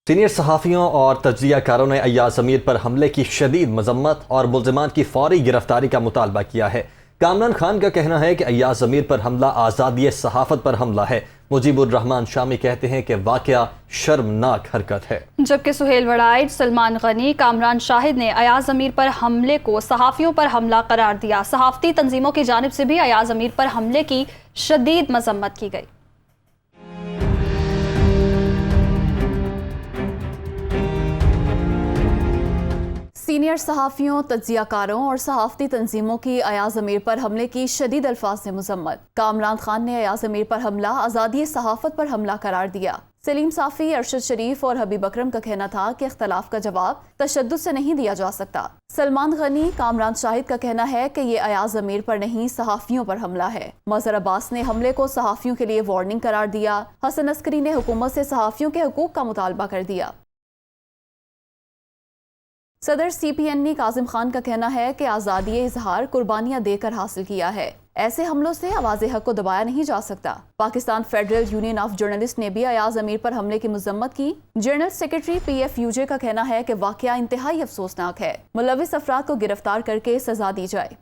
Senior صحافیوں اور تجزیہ کاروں نے ایاز امیر پر حملے کی شدید مذمت اور ملزمان کی فوری گرفتاری کا مطالبہ کیا ہے۔ کامران خان کا کہنا ہے کہ ایاز امیر پر حملہ آزادی صحافت پر حملہ ہے۔ مجیب الرحمان شامی کہتے ہیں کہ واقعہ شرمناک حرکت ہے، جبکہ سہیل وڑائچ، سلمان غنی، کامران شاہد نے ایاز امیر پر حملے کو صحافیوں پر حملہ قرار دیا۔ صحافتی تنظیموں کی جانب سے بھی ایاز امیر پر حملے کی شدید مذمت کی گئی۔ سینئر صحافیوں، تجزیہ کاروں اور صحافتی تنظیموں کی ایاز امیر پر حملے کی شدید الفاظ سے مذمت۔ کامران خان نے ایاز امیر پر حملہ آزادی صحافت پر حملہ قرار دیا۔ سلیم صافی، ارشد شریف اور حبیب اکرم کا کہنا تھا کہ اختلاف کا جواب تشدد سے نہیں دیا جا سکتا۔ سلمان غنی، کامران شاہد کا کہنا ہے کہ یہ ایاز امیر پر نہیں صحافیوں پر حملہ ہے۔ مظہر عباس نے حملے کو صحافیوں کے لیے وارننگ قرار دیا۔ حسن عسکری نے حکومت سے صحافیوں کے حقوق کا مطالبہ کر دیا۔ صدر سی پی این نے کاظم خان کا کہنا ہے کہ آزادی اظہار قربانیاں دے کر حاصل کیا ہے، ایسے حملوں سے آواز حق کو دبایا نہیں جا سکتا۔ Pakistan federal union of journalist نے بھی ایاز امیر پر حملے کی مذمت کی۔ General secretary P F U J کا کہنا ہے کہ واقعہ انتہائی افسوسناک ہے، ملوث افراد کو گرفتار کر کے سزا دی جائے۔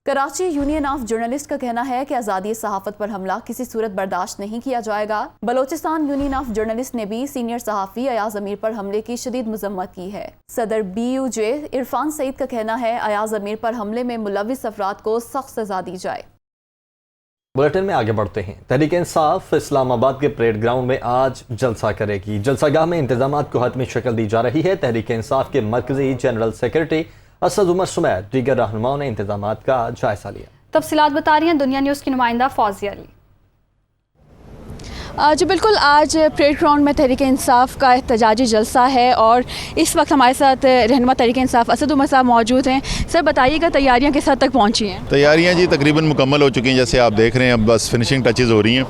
کراچی یونین آف جرنلسٹ کا کہنا ہے کہ آزادی صحافت پر حملہ کسی صورت برداشت نہیں کیا جائے گا۔ بلوچستان یونین آف جرنلسٹ نے بھی سینئر صحافی ایاز امیر پر حملے کی شدید مذمت کی ہے۔ صدر بی یو جے عرفان سعید کا کہنا ہے ایاز امیر پر حملے میں ملوث افراد کو سخت سزا دی جائے۔ بلیٹن میں آگے بڑھتے ہیں۔ تحریک انصاف اسلام آباد کے پریڈ گراؤنڈ میں آج جلسہ کرے گی۔ جلسہ گاہ میں انتظامات کو حتمی شکل دی جا رہی ہے۔ تحریک انصاف کے مرکزی جنرل سیکرٹری اسد عمر سمیت دیگر رہنماؤں نے انتظامات کا جائزہ لیا۔ تفصیلات بتا رہی ہیں دنیا نیوز کی نمائندہ فوزیہ علی۔ جی بالکل، آج پریڈ گراؤنڈ میں تحریک انصاف کا احتجاجی جلسہ ہے اور اس وقت ہمارے ساتھ رہنما تحریک انصاف اسد عمر صاحب موجود ہیں۔ سر بتائیے گا تیاریاں کس حد تک پہنچی ہیں؟ تیاریاں جی تقریباً مکمل ہو چکی ہیں، جیسے آپ دیکھ رہے ہیں اب بس فنشنگ ٹچز ہو رہی ہیں۔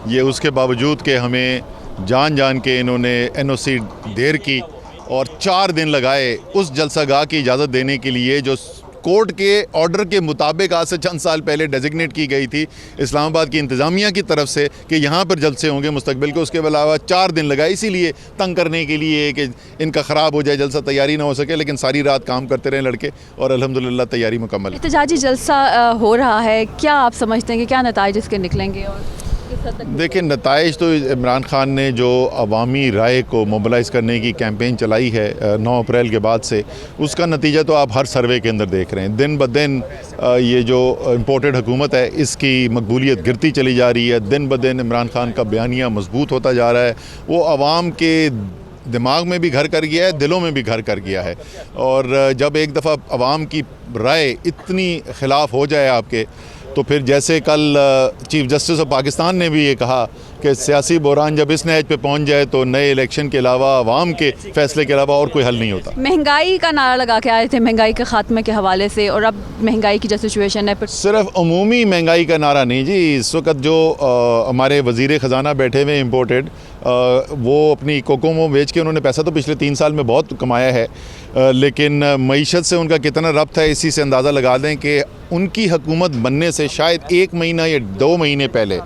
یہ اس کے باوجود کہ ہمیں جان کے انہوں نے این او سی دیر کی اور 4 دن لگائے اس جلسہ گاہ کی اجازت دینے کے لیے جو کورٹ کے آرڈر کے مطابق آج سے چند سال پہلے ڈیزگنیٹ کی گئی تھی اسلام آباد کی انتظامیہ کی طرف سے کہ یہاں پر جلسے ہوں گے مستقبل کے، اس کے علاوہ 4 دن لگائے اسی لیے تنگ کرنے کے لیے کہ ان کا خراب ہو جائے، جلسہ تیاری نہ ہو سکے، لیکن ساری رات کام کرتے رہے لڑکے اور الحمدللہ تیاری مکمل ہے۔ احتجاجی جلسہ ہو رہا ہے، کیا آپ سمجھتے ہیں کہ کیا نتائج اس کے نکلیں گے؟ اور دیکھیں نتائج تو عمران خان نے جو عوامی رائے کو موبلائز کرنے کی کیمپین چلائی ہے 9 اپریل کے بعد سے، اس کا نتیجہ تو آپ ہر سروے کے اندر دیکھ رہے ہیں۔ دن بدن یہ جو امپورٹڈ حکومت ہے اس کی مقبولیت گرتی چلی جا رہی ہے، دن بدن عمران خان کا بیانیہ مضبوط ہوتا جا رہا ہے، وہ عوام کے دماغ میں بھی گھر کر گیا ہے، دلوں میں بھی گھر کر گیا ہے۔ اور جب ایک دفعہ عوام کی رائے اتنی خلاف ہو جائے آپ کے، تو پھر جیسے کل چیف جسٹس آف پاکستان نے بھی یہ کہا کہ سیاسی بحران جب اس نہج پہ پہنچ جائے تو نئے الیکشن کے علاوہ عوام کے فیصلے کے علاوہ اور کوئی حل نہیں ہوتا۔ مہنگائی کا نعرہ لگا کے آئے تھے مہنگائی کے خاتمے کے حوالے سے، اور اب مہنگائی کی جو سچویشن ہے صرف عمومی مہنگائی کا نعرہ نہیں جی، اس وقت جو ہمارے وزیر خزانہ بیٹھے ہوئے امپورٹڈ، وہ اپنی کوکومو بیچ کے انہوں نے پیسہ تو پچھلے 3 سال میں بہت کمایا ہے، لیکن معیشت سے ان کا کتنا ربط ہے اسی سے اندازہ لگا دیں کہ ان کی حکومت بننے سے شاید 1 مہینہ یا 2 مہینے پہلے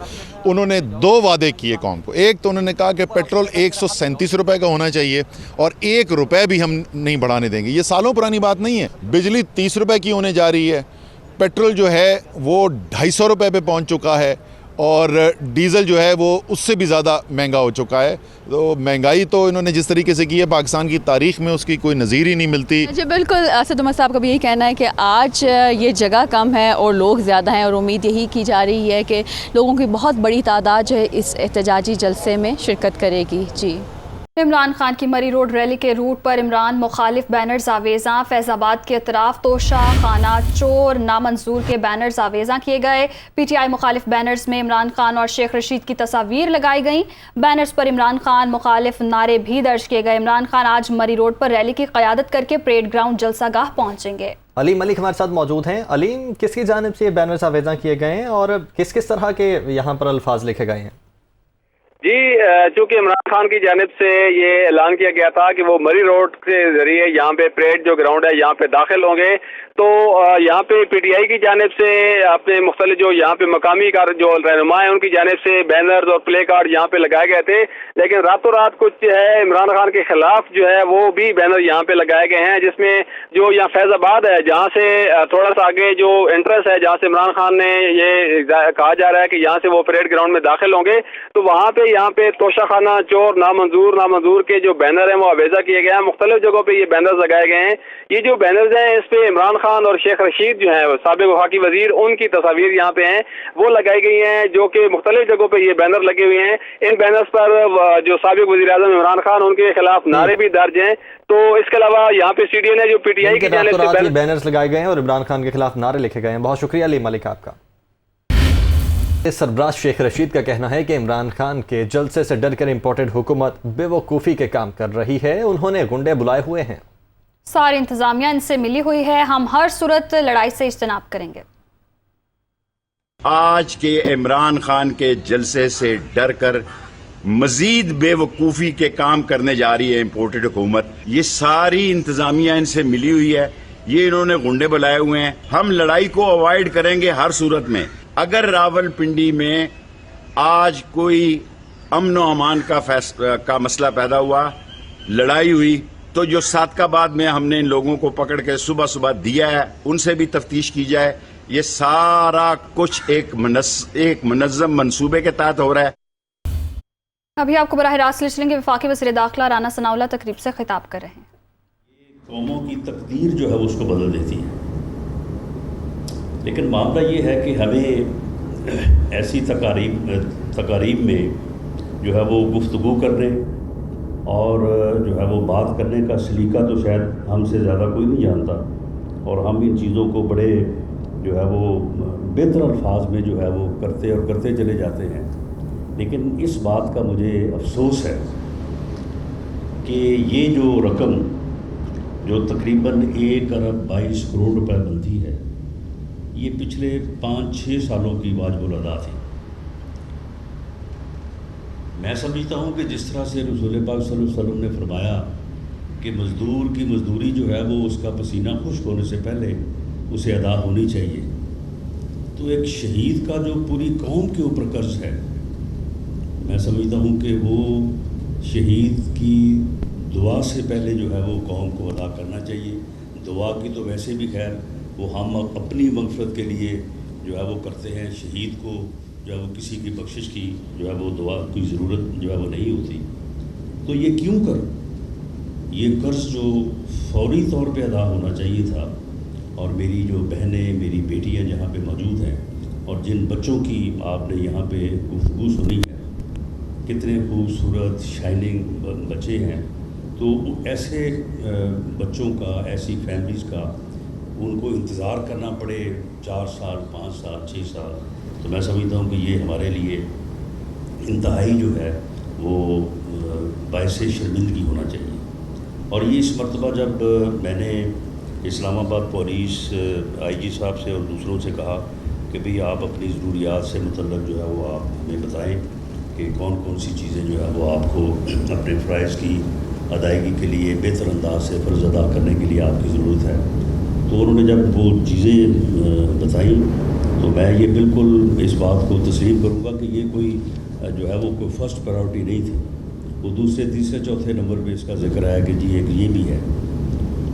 انہوں نے 2 وعدے کیے قوم کو۔ ایک تو انہوں نے کہا کہ پیٹرول 137 روپے کا ہونا چاہیے اور 1 روپے بھی ہم نہیں بڑھانے دیں گے، یہ سالوں پرانی بات نہیں ہے۔ بجلی 30 روپے کی ہونے جا رہی ہے، پیٹرول جو ہے وہ 250 روپے پہ پہنچ چکا ہے اور ڈیزل جو ہے وہ اس سے بھی زیادہ مہنگا ہو چکا ہے۔ تو مہنگائی تو انہوں نے جس طریقے سے کی ہے پاکستان کی تاریخ میں اس کی کوئی نظیر ہی نہیں ملتی۔ جی بالکل، اسد عمر صاحب کا بھی یہی کہنا ہے کہ آج یہ جگہ کم ہے اور لوگ زیادہ ہیں، اور امید یہی کی جا رہی ہے کہ لوگوں کی بہت بڑی تعداد جو ہے اس احتجاجی جلسے میں شرکت کرے گی۔ جی عمران خان کی مری روڈ ریلی کے روٹ پر عمران مخالف بینرز آویزاں، فیض آباد کے اطراف توشہ خانہ چور نامنظور کے بینرز آویزاں کیے گئے۔ پی ٹی آئی مخالف بینرز میں عمران خان اور شیخ رشید کی تصاویر لگائی گئیں۔ بینرز پر عمران خان مخالف نعرے بھی درج کیے گئے۔ عمران خان آج مری روڈ پر ریلی کی قیادت کر کے پریڈ گراؤنڈ جلسہ گاہ پہنچیں گے۔ علیم ملک ہمارے ساتھ موجود ہیں۔ علیم، کس کی جانب سے یہ بینرز آویزاں کیے گئے ہیں اور کس طرح کے یہاں پر الفاظ لکھے گئے ہیں؟ جی چونکہ عمران خان کی جانب سے یہ اعلان کیا گیا تھا کہ وہ مری روڈ کے ذریعے یہاں پہ پریڈ جو گراؤنڈ ہے یہاں پہ داخل ہوں گے، تو یہاں پہ پی ٹی آئی کی جانب سے اپنے مختلف جو یہاں پہ مقامی جو رہنما ہیں ان کی جانب سے بینرز اور پلے کارڈ یہاں پہ لگائے گئے تھے، لیکن راتوں رات کچھ جو ہے عمران خان کے خلاف جو ہے وہ بھی بینر یہاں پہ لگائے گئے ہیں، جس میں جو یہاں فیض آباد ہے جہاں سے تھوڑا سا آگے جو انٹرنس ہے جہاں سے عمران خان نے یہ کہا جا رہا ہے کہ یہاں سے وہ پریڈ گراؤنڈ میں داخل ہوں گے، تو وہاں پہ یہاں پہ توشہ خانہ چور نامنظور کے جو بینر ہیں وہ آویزہ کیے گئے ہیں، مختلف جگہوں پہ یہ بینرز لگائے گئے ہیں۔ یہ جو بینرز ہیں اس پہ عمران خان اور شیخ رشید جو ہیں سابق وفاقی وزیر، ان کی تصاویر یہاں پہ ہیں، وہ لگائی گئی ہیں، جو کہ مختلف جگہوں پہ یہ بینر لگے ہوئے ہیں۔ ان بینرز پر جو سابق وزیر اعظم عمران خان ان کے خلاف نعرے بھی درج ہیں۔ تو اس کے علاوہ یہاں پہ سی ڈی اے نے جو پی ٹی آئی کی جانب سے بینرز لگائے گئے ہیں اور عمران خان کے خلاف نعرے لکھے گئے ہیں۔ بہت شکریہ علی ملک آپ کا۔ سربراہ شیخ رشید کا کہنا ہے کہ عمران خان کے جلسے سے ڈر کر امپورٹڈ حکومت بے وقوفی کے کام کر رہی ہے، انہوں نے گنڈے بلائے ہوئے ہیں۔ ساری انتظامیہ ان سے ملی ہوئی ہے، ہم ہر صورت لڑائی سے اجتناب کریں گے۔ آج کے عمران خان کے جلسے سے ڈر کر مزید بے وقوفی کے کام کرنے جا رہی ہے امپورٹڈ حکومت۔ یہ ساری انتظامیہ ان سے ملی ہوئی ہے، یہ انہوں نے گنڈے بلائے ہوئے ہیں۔ ہم لڑائی کو اوائڈ کریں گے ہر صورت میں۔ اگر راول پنڈی میں آج کوئی امن و امان کا مسئلہ پیدا ہوا، لڑائی ہوئی، تو جو صادقآباد میں ہم نے ان لوگوں کو پکڑ کے صبح دیا ہے ان سے بھی تفتیش کی جائے۔ یہ سارا کچھ ایک منظم منصوبے کے تحت ہو رہا ہے۔ ابھی آپ کو براہ راست لے چلیں گے، وفاقی وزیر داخلہ رانا ثناء اللہ تقریب سے خطاب کر رہے ہیں۔ قوموں کی تقدیر جو ہے اس کو بدل دیتی ہے، لیکن معاملہ یہ ہے کہ ہمیں ایسی تقاریب میں جو ہے وہ گفتگو کرنے اور جو ہے وہ بات کرنے کا سلیقہ تو شاید ہم سے زیادہ کوئی نہیں جانتا، اور ہم ان چیزوں کو بڑے جو ہے وہ بہتر الفاظ میں جو ہے وہ کرتے چلے جاتے ہیں۔ لیکن اس بات کا مجھے افسوس ہے کہ یہ جو رقم جو تقریباً 1 ارب 22 کروڑ روپے بنتی ہے، یہ پچھلے 5-6 سالوں کی واجب الادا تھی۔ میں سمجھتا ہوں کہ جس طرح سے رسول پاک صلی اللہ علیہ وسلم نے فرمایا کہ مزدور کی مزدوری جو ہے وہ اس کا پسینہ خشک ہونے سے پہلے اسے ادا ہونی چاہیے، تو ایک شہید کا جو پوری قوم کے اوپر قرض ہے، میں سمجھتا ہوں کہ وہ شہید کی دعا سے پہلے جو ہے وہ قوم کو ادا کرنا چاہیے۔ دعا کی تو ویسے بھی خیر وہ ہم اپنی مغفرت کے لیے جو ہے وہ کرتے ہیں، شہید کو جو ہے وہ کسی کی بخشش کی جو ہے وہ دعا کی ضرورت جو ہے وہ نہیں ہوتی۔ تو یہ کیوں کر یہ قرض جو فوری طور پہ ادا ہونا چاہیے تھا، اور میری جو بہنیں، میری بیٹیاں جہاں پہ موجود ہیں اور جن بچوں کی آپ نے یہاں پہ گفتگو سنی ہے، کتنے خوبصورت شائننگ بچے ہیں، تو ایسے بچوں کا، ایسی فیملیز کا ان کو انتظار کرنا پڑے 4 سال 5 سال 6 سال، تو میں سمجھتا ہوں کہ یہ ہمارے لیے انتہائی جو ہے وہ باعث شرمندگی ہونا چاہیے۔ اور یہ اس مرتبہ جب میں نے اسلام آباد پولیس آئی جی صاحب سے اور دوسروں سے کہا کہ بھئی آپ اپنی ضروریات سے متعلق جو ہے وہ آپ ہمیں بتائیں کہ کون سی چیزیں جو ہے وہ آپ کو اپنے فرائض کی ادائیگی کے لیے بہتر انداز سے فرض ادا کرنے کے لیے آپ کی ضرورت ہے، تو انہوں نے جب وہ چیزیں بتائیں تو میں یہ بالکل اس بات کو تسلیم کروں گا کہ یہ کوئی جو ہے وہ کوئی فرسٹ پرائیورٹی نہیں تھی، وہ دوسرے تیسرے چوتھے نمبر پہ اس کا ذکر آیا کہ جی ایک یہ بھی ہے۔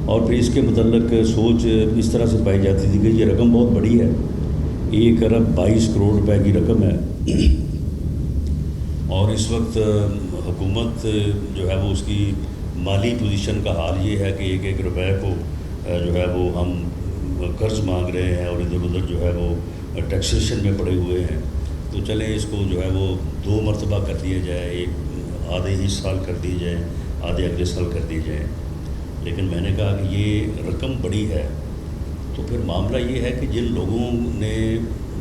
اور پھر اس کے متعلق سوچ اس طرح سے پائی جاتی تھی کہ یہ رقم بہت بڑی ہے، 1 ارب 22 کروڑ روپے کی رقم ہے، اور اس وقت حکومت جو ہے وہ اس کی مالی پوزیشن کا حال یہ ہے کہ 1 روپے کو جو ہے وہ ہم قرض مانگ رہے ہیں اور ادھر ادھر جو ہے وہ ٹیکسیشن میں پڑے ہوئے ہیں، تو چلیں اس کو جو ہے وہ 2 مرتبہ کر دیا جائے، ایک آدھے ہی سال کر دی جائے، آدھے اگلے سال کر دی جائے۔ لیکن میں نے کہا کہ یہ رقم بڑی ہے، تو پھر معاملہ یہ ہے کہ جن لوگوں نے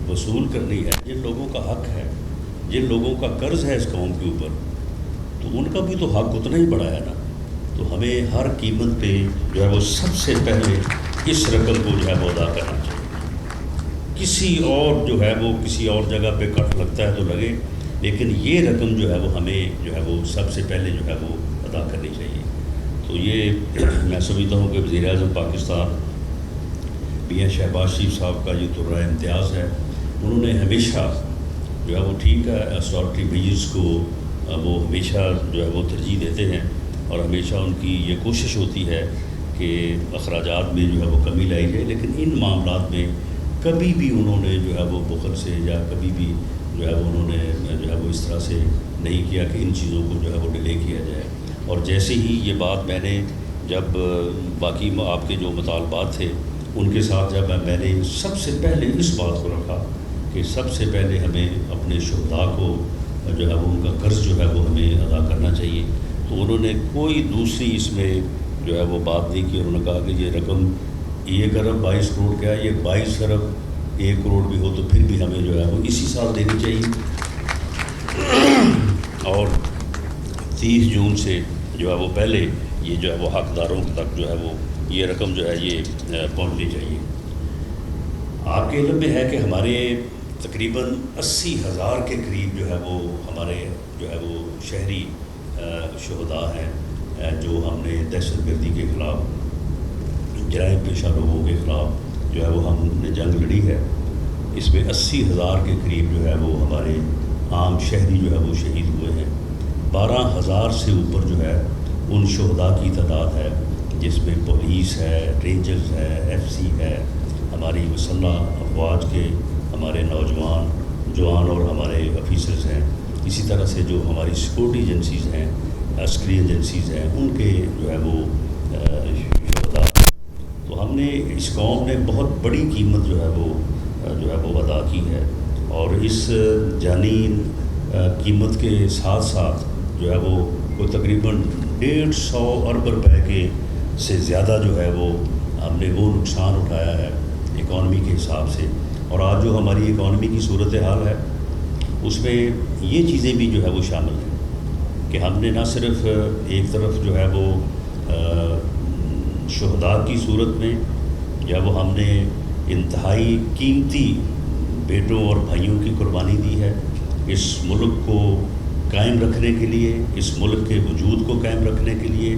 وصول کرنی ہے، جن لوگوں کا حق ہے، جن لوگوں کا قرض ہے اس قوم کے اوپر، تو ان کا بھی تو حق اتنا ہی بڑا ہے نا۔ تو ہمیں ہر قیمت پہ جو ہے وہ سب سے پہلے اس رقم کو جو ہے وہ ادا کرنا چاہیے۔ کسی اور جو ہے وہ کسی اور جگہ پہ کٹ لگتا ہے تو لگے، لیکن یہ رقم جو ہے وہ ہمیں جو ہے وہ سب سے پہلے جو ہے وہ ادا کرنی چاہیے. تو یہ میں سمجھتا ہوں کہ وزیر اعظم پاکستان میاں شہباز شریف صاحب کا جو درہ امتیاز ہے, انہوں نے ہمیشہ جو ہے وہ ٹھیک ہے اسٹاریٹی میجرز کو وہ ہمیشہ جو ہے وہ ترجیح دیتے ہیں, اور ہمیشہ ان کی یہ کوشش ہوتی ہے کہ اخراجات میں جو ہے وہ کمی لائی جائے, لیکن ان معاملات میں کبھی بھی انہوں نے جو ہے وہ بخل سے یا کبھی بھی جو ہے وہ انہوں نے جو ہے وہ اس طرح سے نہیں کیا کہ ان چیزوں کو جو ہے وہ ڈیلے کیا جائے. اور جیسے ہی یہ بات میں نے جب باقی آپ کے جو مطالبات تھے ان کے ساتھ جب میں نے سب سے پہلے اس بات کو رکھا کہ سب سے پہلے ہمیں اپنے شہداء کو جو ہے وہ ان کا قرض جو ہے وہ ہمیں ادا کرنا چاہیے, تو انہوں نے کوئی دوسری اس میں جو ہے وہ بات نہیں کی. انہوں نے کہا کہ یہ رقم 1 ارب 22 کروڑ کیا ہے, یہ 22 ارب 1 کروڑ بھی ہو تو پھر بھی ہمیں جو ہے وہ اسی سال دینی چاہیے, اور 30 جون سے جو ہے وہ پہلے یہ جو ہے وہ حقداروں تک جو ہے وہ یہ رقم جو ہے یہ پہنچنی چاہیے. آپ کے علم میں ہے کہ ہمارے تقریباً 80,000 کے قریب جو ہے وہ ہمارے جو ہے وہ شہری شہداء ہیں جو ہم نے دہشت گردی کے خلاف جرائم پیشہ لوگوں کے خلاف جو ہے وہ ہم نے جنگ لڑی ہے. اس میں 80,000 کے قریب جو ہے وہ ہمارے عام شہری جو ہے وہ شہید ہوئے ہیں. 12,000 سے اوپر جو ہے ان شہداء کی تعداد ہے, جس میں پولیس ہے, رینجرز ہے, ایف سی ہے, ہماری مسلح افواج کے ہمارے نوجوان جوان اور ہمارے آفیسرز ہیں. اسی طرح سے جو ہماری سیکورٹی ایجنسیز ہیں, عسکری ایجنسیز ہیں, ان کے جو ہے وہ شہداء. تو ہم نے اس قوم نے بہت بڑی قیمت جو ہے وہ ادا کی ہے, اور اس جانی قیمت کے ساتھ ساتھ جو ہے وہ کوئی تقریباً 150 ارب روپے کے سے زیادہ جو ہے وہ ہم نے وہ نقصان اٹھایا ہے اکانومی کے حساب سے. اور آج جو ہماری اکانومی کی صورتحال ہے اس میں یہ چیزیں بھی جو ہے وہ شامل ہیں کہ ہم نے نہ صرف ایک طرف جو ہے وہ شہداء کی صورت میں جب ہم نے انتہائی قیمتی بیٹوں اور بھائیوں کی قربانی دی ہے اس ملک کو قائم رکھنے کے لیے, اس ملک کے وجود کو قائم رکھنے کے لیے,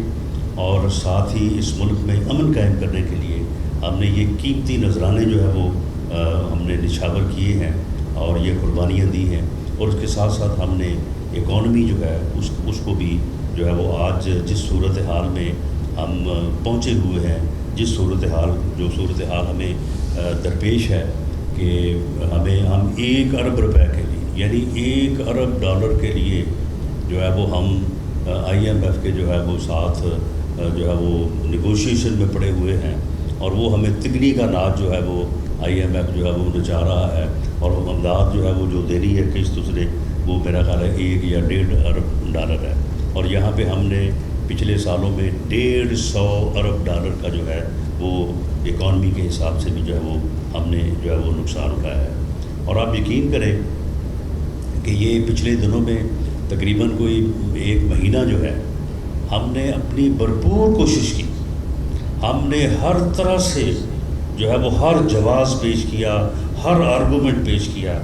اور ساتھ ہی اس ملک میں امن قائم کرنے کے لیے ہم نے یہ قیمتی نذرانے جو ہے وہ ہم نے نچھاور کیے ہیں اور یہ قربانیاں دی ہیں. اور اس کے ساتھ ساتھ ہم نے اکانومی جو ہے اس کو بھی جو ہے وہ آج جس صورتحال میں ہم پہنچے ہوئے ہیں, جس صورتحال ہمیں درپیش ہے کہ ہم 1 ارب روپے کے لیے یعنی 1 ارب ڈالر کے لیے جو ہے وہ ہم IMF کے جو ہے وہ ساتھ جو ہے وہ نیگوشیشن میں پڑے ہوئے ہیں, اور وہ ہمیں تگنی کا ناچ جو ہے وہ IMF جو ہے وہ نچا رہا ہے, اور امداد جو ہے وہ جو دینی ہے قسط اس نے وہ میرا خیال ہے 1 یا 1.5 ارب ڈالر ہے. اور یہاں پہ ہم نے پچھلے سالوں میں 150 ارب ڈالر کا جو ہے وہ اکانومی کے حساب سے بھی جو ہے وہ ہم نے جو ہے وہ نقصان اٹھایا ہے. اور آپ یقین کریں کہ یہ پچھلے دنوں میں تقریباً کوئی 1 مہینہ جو ہے ہم نے اپنی بھرپور کوشش کی, ہم نے ہر طرح سے جو ہے وہ ہر جواز پیش کیا, ہر آرگومنٹ پیش کیا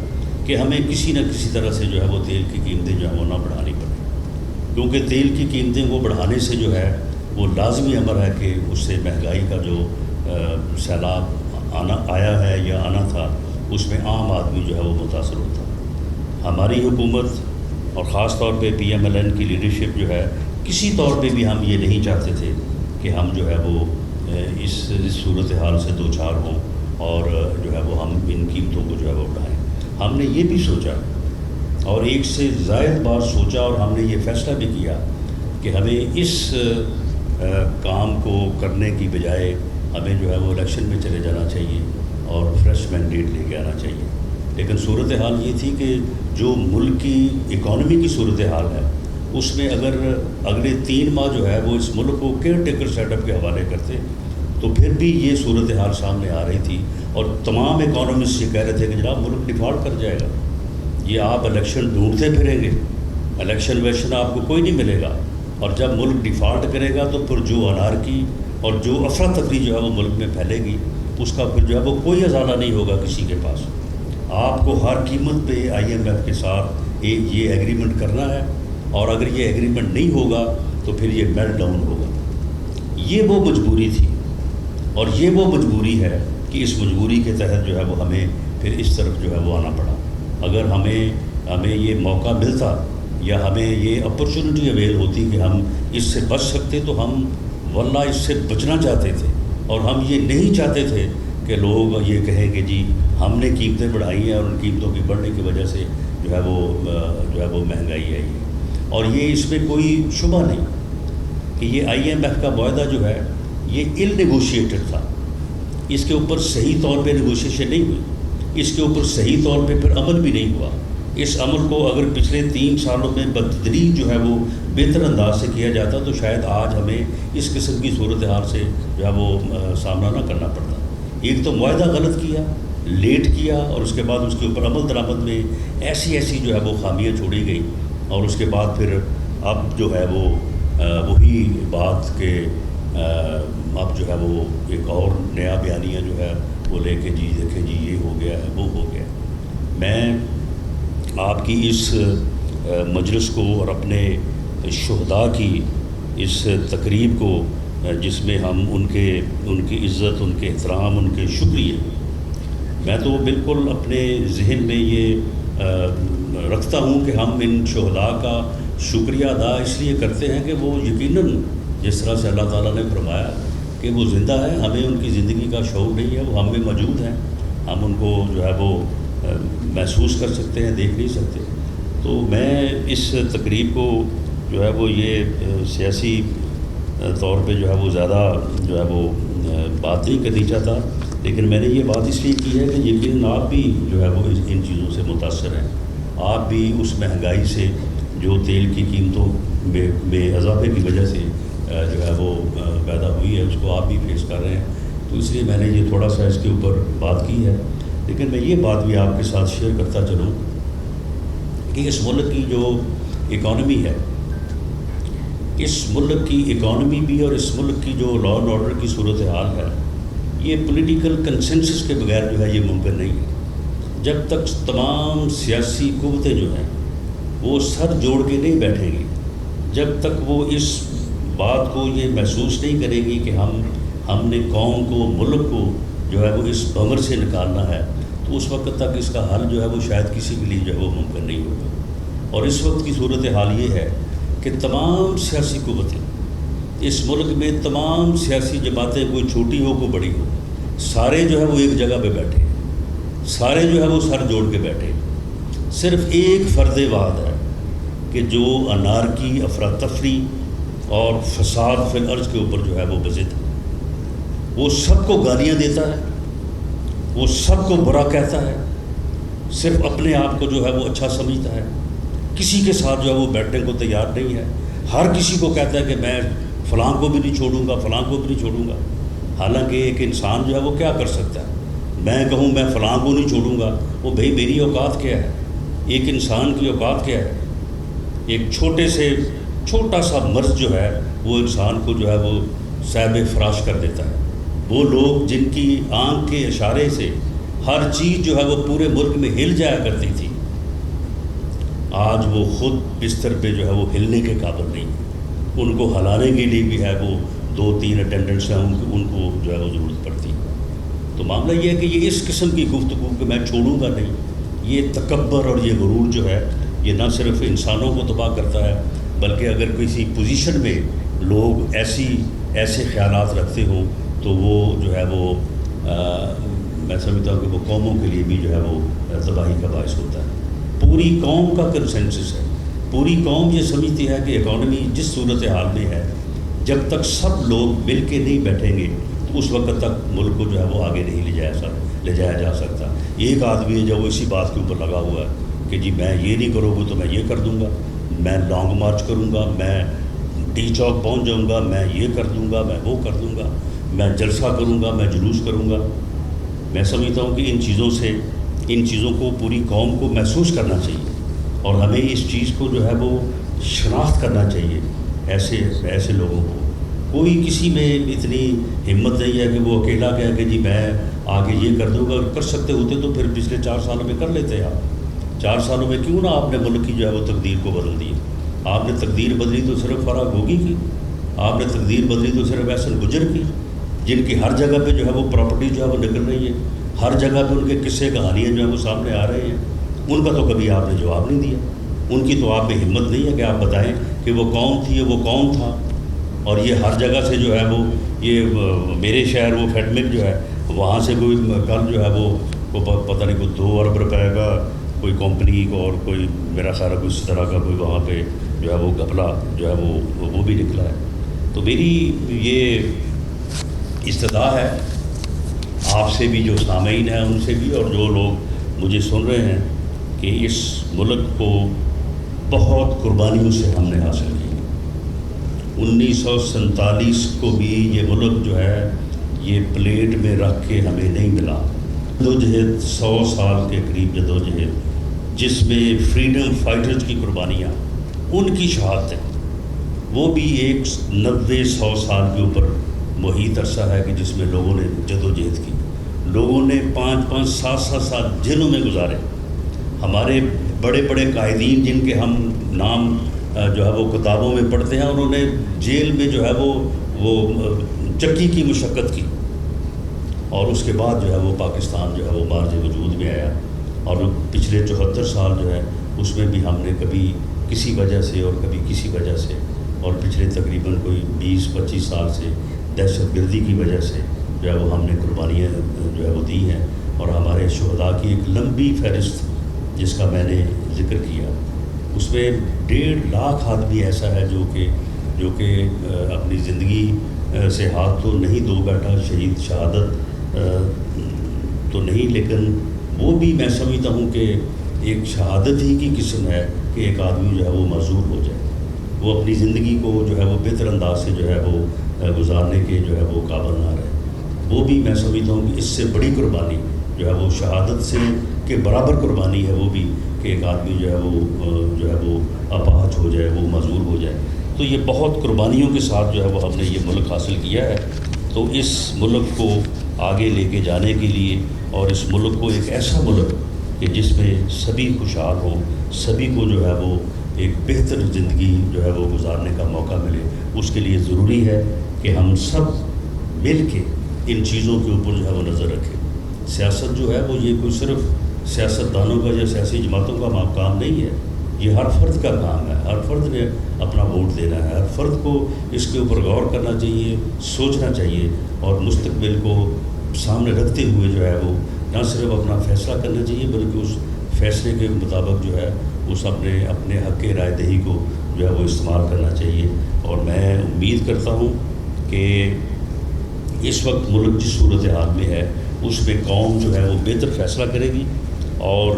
کہ ہمیں کسی نہ کسی طرح سے جو ہے وہ تیل کی قیمتیں جو ہے وہ نہ بڑھانی پڑیں, کیونکہ تیل کی قیمتیں وہ بڑھانے سے جو ہے وہ لازمی امر ہے کہ اس سے مہنگائی کا جو سیلاب آیا ہے یا آنا تھا اس میں عام آدمی جو ہے وہ متاثر ہوتا. ہماری حکومت اور خاص طور پہ PMLN کی لیڈرشپ جو ہے کسی طور پہ بھی ہم یہ نہیں چاہتے تھے کہ ہم جو ہے وہ اس صورتحال سے دوچار ہوں اور جو ہے وہ ہم ان قیمتوں کو جو ہے وہ بڑھائیں. ہم نے یہ بھی سوچا اور ایک سے زائد بار سوچا, اور ہم نے یہ فیصلہ بھی کیا کہ ہمیں اس کام کو کرنے کی بجائے ہمیں جو ہے وہ الیکشن میں چلے جانا چاہیے اور فریش مینڈیٹ لے کے آنا چاہیے. لیکن صورتحال یہ تھی کہ جو ملک کی اکانومی کی صورتحال ہے اس میں اگر اگلے 3 ماہ جو ہے وہ اس ملک کو کیئر ٹیکر سیٹ اپ کے حوالے کرتے تو پھر بھی یہ صورتحال سامنے آ رہی تھی, اور تمام اکانومسٹ یہ کہہ رہے تھے کہ جناب ملک ڈیفالٹ کر جائے گا, یہ آپ الیکشن ڈھونڈتے پھریں گے, الیکشن ویکشن آپ کو کوئی نہیں ملے گا, اور جب ملک ڈیفالٹ کرے گا تو پھر جو انارکی اور جو افراتفری جو ہے وہ ملک میں پھیلے گی اس کا پھر جو ہے وہ کوئی ازالہ نہیں ہوگا کسی کے پاس. آپ کو ہر قیمت پہ IMF کے ساتھ یہ ایگریمنٹ کرنا ہے، اور اگر یہ ایگریمنٹ نہیں ہوگا تو پھر یہ میلٹ ڈاؤن ہوگا۔ یہ وہ مجبوری تھی، اور یہ وہ مجبوری ہے کہ اس مجبوری کے تحت جو ہے وہ ہمیں پھر اس طرف جو ہے وہ آنا پڑا۔ اگر ہمیں یہ موقع ملتا یا ہمیں یہ اپرچونٹی اویل ہوتی کہ ہم اس سے بچ سکتے تو ہم واللہ اس سے بچنا چاہتے تھے، اور ہم یہ نہیں چاہتے تھے کہ لوگ یہ کہیں کہ جی ہم نے قیمتیں بڑھائی ہیں اور ان قیمتوں کی بڑھنے کی وجہ سے جو ہے وہ مہنگائی آئی ہے۔ اور یہ اس میں کوئی شبہ نہیں کہ یہ IMF کا معاہدہ جو ہے یہ اِل نیگوشیٹڈ تھا، اس کے اوپر صحیح طور پہ نیگوشیشن نہیں ہوئی، اس کے اوپر صحیح طور پہ پھر عمل بھی نہیں ہوا۔ اس عمل کو اگر پچھلے 3 سالوں میں بتدریج جو ہے وہ بہتر انداز سے کیا جاتا تو شاید آج ہمیں اس قسم کی صورتحال سے جو ہے وہ سامنا نہ کرنا پڑتا۔ ایک تو معاہدہ غلط کیا، لیٹ کیا، اور اس کے بعد اس کے اوپر عمل درآمد میں ایسی جو ہے وہ خامیاں چھوڑی گئی، اور اس کے بعد پھر اب جو ہے وہ وہی بات کہ اب جو ہے وہ ایک اور نیا بیانیہ جو ہے وہ لے کے جی دیکھیں جی یہ ہو گیا ہے وہ ہو گیا۔ میں آپ کی اس مجلس کو اور اپنے شہداء کی اس تقریب کو جس میں ہم ان کی عزت، ان کے احترام، ان کے شکریہ، میں تو بالکل اپنے ذہن میں یہ رکھتا ہوں کہ ہم ان شہداء کا شکریہ ادا اس لیے کرتے ہیں کہ وہ یقیناً جس طرح سے اللہ تعالیٰ نے فرمایا کہ وہ زندہ ہے، ہمیں ان کی زندگی کا شعور نہیں ہے، وہ ہم میں موجود ہیں، ہم ان کو جو ہے وہ محسوس کر سکتے ہیں، دیکھ نہیں سکتے۔ تو میں اس تقریب کو جو ہے وہ یہ سیاسی طور پہ جو ہے وہ زیادہ جو ہے وہ بات نہیں کرنی چاہتا، لیکن میں نے یہ بات اس لیے کی ہے کہ یقیناً آپ بھی جو ہے وہ ان چیزوں سے متاثر ہیں، آپ بھی اس مہنگائی سے جو تیل کی قیمتوں میں اضافے کی وجہ سے جو ہے وہ پیدا ہوئی ہے اس کو آپ بھی فیس کر رہے ہیں، تو اس لیے میں نے یہ تھوڑا سا اس کے اوپر بات کی ہے۔ لیکن میں یہ بات بھی آپ کے ساتھ شیئر کرتا چلوں کہ اس ملک کی جو اکانومی ہے، اس ملک کی اکانومی بھی اور اس ملک کی جو لا اینڈ آرڈر کی صورتحال ہے، یہ پولیٹیکل کنسنسس کے بغیر جو ہے یہ ممکن نہیں ہے۔ جب تک تمام سیاسی قوتیں جو ہیں وہ سر جوڑ کے نہیں بیٹھیں گی، جب تک وہ اس بات کو یہ محسوس نہیں کرے گی کہ ہم نے قوم کو، ملک کو جو ہے وہ اس بھنور سے نکالنا ہے، تو اس وقت تک اس کا حل جو ہے وہ شاید کسی کے لیے جو ہے وہ ممکن نہیں ہوگا۔ اور اس وقت کی صورتحال یہ ہے کہ تمام سیاسی قوتیں اس ملک میں، تمام سیاسی جماعتیں، کوئی چھوٹی ہو کوئی بڑی ہو، سارے جو ہے وہ ایک جگہ پہ بیٹھے، سارے جو ہے وہ سر جوڑ کے بیٹھے۔ صرف ایک فرد واحد ہے کہ جو انارکی، افراتفری اور فساد فی الارض کے اوپر جو ہے وہ بضد ہے۔ وہ سب کو گالیاں دیتا ہے، وہ سب کو برا کہتا ہے، صرف اپنے آپ کو جو ہے وہ اچھا سمجھتا ہے، کسی کے ساتھ جو ہے وہ بیٹھنے کو تیار نہیں ہے، ہر کسی کو کہتا ہے کہ میں فلاں کو بھی نہیں چھوڑوں گا، فلاں کو بھی نہیں چھوڑوں گا۔ حالانکہ ایک انسان جو ہے وہ کیا کر سکتا ہے؟ میں کہوں میں فلاں کو نہیں چھوڑوں گا، وہ بھئی میری اوقات کیا ہے؟ ایک انسان کی اوقات کیا ہے؟ ایک چھوٹا سا مرض جو ہے وہ انسان کو جو ہے وہ صاحب فراش کر دیتا ہے۔ وہ لوگ جن کی آنکھ کے اشارے سے ہر چیز جو ہے وہ پورے ملک میں ہل جایا کرتی تھی، آج وہ خود بستر پہ جو ہے وہ ہلنے کے قابل نہیں، ان کو ہلانے کے لیے بھی ہے وہ 2-3 اٹینڈنٹس ہیں، ان کو جو ہے وہ ضرورت پڑتی ہے۔ تو معاملہ یہ ہے کہ یہ اس قسم کی گفتگو کہ میں چھوڑوں گا نہیں، یہ تکبر اور یہ غرور جو ہے یہ نہ صرف انسانوں کو تباہ کرتا ہے، بلکہ اگر کسی پوزیشن میں لوگ ایسے خیالات رکھتے ہوں تو وہ جو ہے وہ میں سمجھتا ہوں کہ وہ قوموں کے لیے بھی جو ہے وہ تباہی کا باعث ہوتا ہے۔ پوری قوم کا کنسنسس ہے، پوری قوم یہ سمجھتی ہے کہ اکانومی جس صورتحال میں ہے، جب تک سب لوگ مل کے نہیں بیٹھیں گے تو اس وقت تک ملک کو جو ہے وہ آگے نہیں لے جایا جا سکتا۔ ایک آدمی ہے جو وہ اسی بات کے اوپر لگا ہوا ہے کہ جی میں یہ نہیں کروں گا تو میں یہ کر دوں گا، میں لانگ مارچ کروں گا، میں ٹی چوک پہنچ جاؤں گا، میں یہ کر دوں گا، میں وہ کر دوں گا، میں جلسہ کروں گا، میں جلوس کروں گا۔ میں سمجھتا ہوں کہ ان چیزوں کو پوری قوم کو محسوس کرنا چاہیے، اور ہمیں اس چیز کو جو ہے وہ شناخت کرنا چاہیے ایسے لوگوں کو۔ کوئی کسی میں اتنی ہمت نہیں ہے کہ وہ اکیلا کہے کہ جی میں آگے یہ کر دوں گا۔ کر سکتے ہوتے تو پھر پچھلے 4 سالوں میں کر لیتے آپ۔ 4 سالوں میں کیوں نہ آپ نے ملک کی جو ہے وہ تقدیر کو بدل دیا؟ آپ نے تقدیر بدلی تو صرف فراغ ہوگی کی، آپ نے تقدیر بدلی تو صرف احسن گجر کی، جن کی ہر جگہ پہ جو ہے وہ پراپرٹی جو ہے وہ نکل رہی ہے، ہر جگہ پہ ان کے قصے کہانیاں جو ہیں وہ سامنے آ رہے ہیں، ان کا تو کبھی آپ نے جواب نہیں دیا، ان کی تو آپ میں ہمت نہیں ہے کہ آپ بتائیں کہ وہ کون تھی، وہ کون تھا۔ اور یہ ہر جگہ سے جو ہے وہ یہ میرے شہر وہ فیٹمک جو ہے وہاں سے کوئی کل جو ہے وہ پتہ نہیں کوئی 2 ارب روپے کا کوئی کمپنی کو اور کوئی میرا خیال ہے کوئی اس طرح کا کوئی وہاں پہ جو ہے وہ گھپلا جو ہے وہ بھی نکلا ہے۔ تو میری یہ استدعا ہے آپ سے بھی، جو سامعین ہیں ان سے بھی، اور جو لوگ مجھے سن رہے ہیں، کہ اس ملک کو بہت قربانیوں سے ہم نے حاصل کی۔ 1947 کو بھی یہ ملک جو ہے یہ پلیٹ میں رکھ کے ہمیں نہیں ملا۔ جدوجہد 100 سال کے قریب جدوجہد، جس میں فریڈم فائٹرز کی قربانیاں، ان کی شہادتیں، وہ بھی ایک 90-100 سال کے اوپر محیط عرصہ ہے کہ جس میں لوگوں نے جدوجہد کی، لوگوں نے 5-5 7-7 سال جیلوں میں گزارے۔ ہمارے بڑے بڑے قائدین جن کے ہم نام جو ہے وہ کتابوں میں پڑھتے ہیں، انہوں نے جیل میں جو ہے وہ چکی کی مشقت کی، اور اس کے بعد جو ہے وہ پاکستان جو ہے وہ مارج وجود میں آیا۔ اور پچھلے 74 سال جو ہے اس میں بھی ہم نے کبھی کسی وجہ سے اور کبھی کسی وجہ سے، اور پچھلے تقریباً کوئی 20-25 سال سے دہشت گردی کی وجہ سے جو ہے وہ ہم نے قربانیاں جو ہے وہ دی ہیں۔ اور ہمارے شہداء کی ایک لمبی فہرست جس کا میں نے ذکر کیا، اس میں 1.5 لاکھ آدمی ایسا ہے جو کہ اپنی زندگی سے ہاتھ تو نہیں دھو بیٹھا، شہادت تو نہیں، لیکن وہ بھی میں سمجھتا ہوں کہ ایک شہادت ہی کی قسم ہے کہ ایک آدمی جو ہے وہ معذور ہو جائے، وہ اپنی زندگی کو جو ہے وہ بہتر انداز سے جو ہے وہ گزارنے کے جو ہے وہ قابل نہ رہے۔ وہ بھی میں سمجھتا ہوں کہ اس سے بڑی قربانی جو ہے وہ شہادت سے کے برابر قربانی ہے وہ بھی، کہ ایک آدمی جو ہے وہ اپاہج ہو جائے، وہ معذور ہو جائے۔ تو یہ بہت قربانیوں کے ساتھ جو ہے وہ ہم نے یہ ملک حاصل کیا ہے۔ تو اس ملک کو آگے لے کے جانے کے لیے، اور اس ملک کو ایک ایسا ملک کہ جس میں سبھی خوشحال ہوں، سبھی کو جو ہے وہ ایک بہتر زندگی جو ہے وہ گزارنے کا موقع ملے، اس کے لیے ضروری ہے کہ ہم سب مل کے ان چیزوں کے اوپر جو ہے وہ نظر رکھیں۔ سیاست جو ہے وہ یہ کوئی صرف سیاستدانوں کا یا سیاسی جماعتوں کا کام نہیں ہے، یہ ہر فرد کا کام ہے۔ ہر فرد نے اپنا ووٹ دینا ہے، ہر فرد کو اس کے اوپر غور کرنا چاہیے، سوچنا چاہیے، اور مستقبل کو سامنے رکھتے ہوئے جو ہے وہ نہ صرف اپنا فیصلہ کرنا چاہیے، بلکہ اس فیصلے کے مطابق جو ہے اس اپنے حق رائے دہی کو جو ہے وہ استعمال کرنا چاہیے۔ اور میں امید کرتا ہوں کہ اس وقت ملک جس صورتحال میں ہے اس میں قوم جو ہے وہ بہتر فیصلہ کرے گی، اور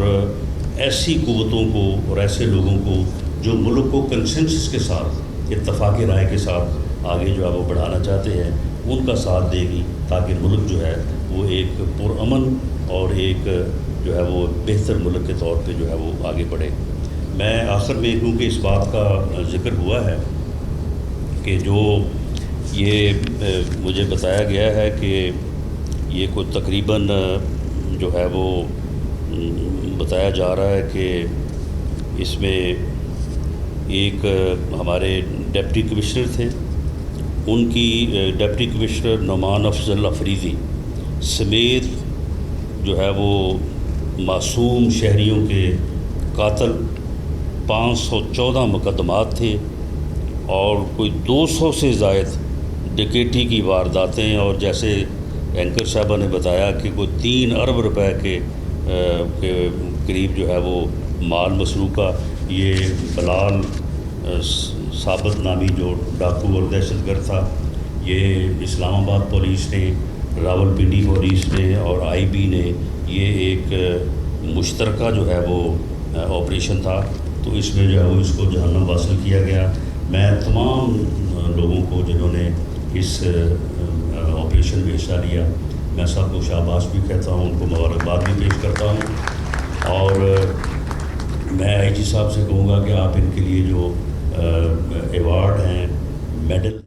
ایسی قوتوں کو اور ایسے لوگوں کو جو ملک کو کنسنسس کے ساتھ، اتفاق رائے کے ساتھ آگے جو ہے وہ بڑھانا چاہتے ہیں، ان کا ساتھ دے گی، تاکہ ملک جو ہے وہ ایک پرامن اور ایک جو ہے وہ بہتر ملک کے طور پہ جو ہے وہ آگے بڑھے۔ میں آخر میں کیونکہ اس بات کا ذکر ہوا ہے کہ جو یہ مجھے بتایا گیا ہے کہ یہ کوئی تقریباً جو ہے وہ بتایا جا رہا ہے کہ اس میں ایک ہمارے ڈپٹی کمشنر تھے، ان کی ڈپٹی کمشنر نعمان افضل افریدی سمیت جو ہے وہ معصوم شہریوں کے قاتل 514 مقدمات تھے، اور کوئی 200 سے زائد ڈکیٹی کی وارداتیں، اور جیسے اینکر صاحبہ نے بتایا کہ کوئی 3 ارب روپے کے قریب جو ہے وہ مال مسروقہ۔ یہ بلال ثابت نامی جو ڈاکو اور دہشت گرد تھا، یہ اسلام آباد پولیس نے، راول پنڈی پولیس نے اور آئی بی نے، یہ ایک مشترکہ جو ہے وہ آپریشن تھا، تو اس میں جو ہے وہ اس کو جہنم واصل کیا گیا۔ میں تمام لوگوں کو جنہوں نے اس آپریشن میں حصہ لیا، میں سب کو شاباش بھی کہتا ہوں، ان کو مبارکباد بھی پیش کرتا ہوں، اور میں آئی جی صاحب سے کہوں گا کہ آپ ان کے لیے جو ایوارڈ ہیں، میڈل